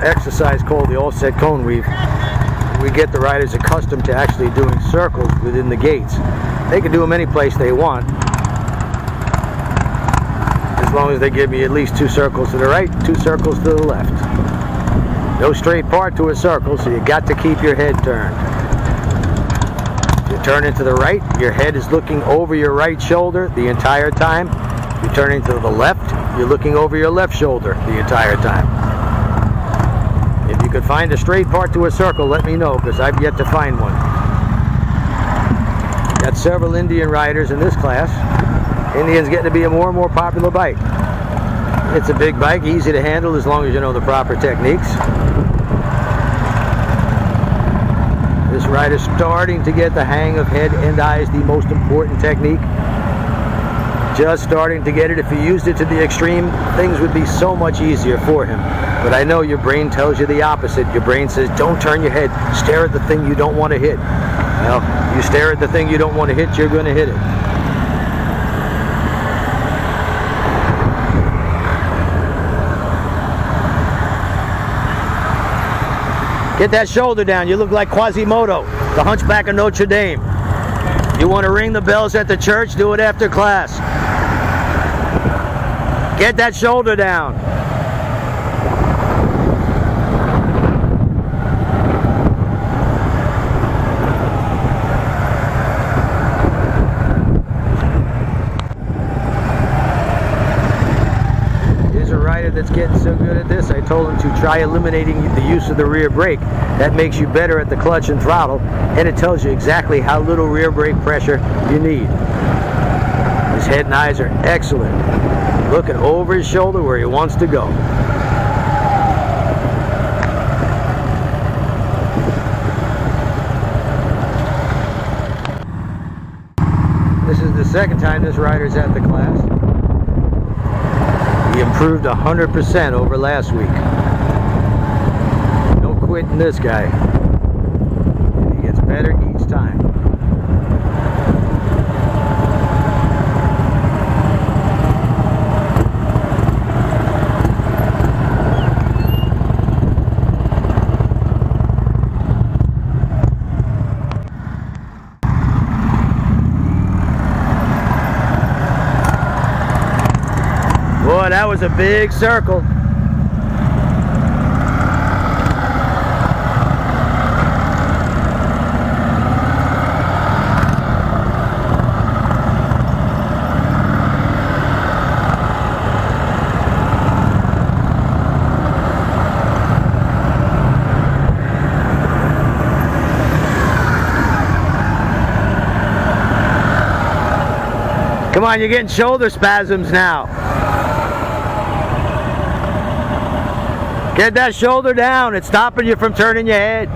exercise called the offset cone weave, we get the riders accustomed to actually doing circles within the gates. They can do them any place they want, as long as they give me at least 2 circles to the right, 2 circles to the left. No straight part to a circle, so you got to keep your head turned. If you turn into the right, your head is looking over your right shoulder the entire time. If you turn into the left, you're looking over your left shoulder the entire time. If you could find a straight part to a circle, let me know, because I've yet to find one. Got several Indian riders in this class. Indian's getting to be a more and more popular bike. It's a big bike, easy to handle as long as you know the proper techniques. This rider's starting to get the hang of head and eyes, the most important technique. Just starting to get it. If he used it to the extreme, things would be so much easier for him. But I know your brain tells you the opposite. Your brain says, don't turn your head. Stare at the thing you don't want to hit. Well, you stare at the thing you don't want to hit, you're going to hit it. Get that shoulder down. You look like Quasimodo, the Hunchback of Notre Dame. You want to ring the bells at the church? Do it after class. Get that shoulder down. Here's a rider that's getting so good at this, I told him to try eliminating the use of the rear brake. That makes you better at the clutch and throttle, and it tells you exactly how little rear brake pressure you need. His head and eyes are excellent. Looking over his shoulder where he wants to go. This is the second time this rider's at the class. He improved 100% over last week. No quitting this guy. He gets better each time. Boy, that was a big circle. Come on, you're getting shoulder spasms now. Get that shoulder down. It's stopping you from turning your head.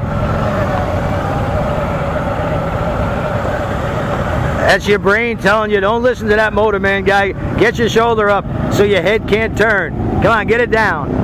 That's your brain telling you, don't listen to that motorman guy. Get your shoulder up so your head can't turn. Come on, get it down.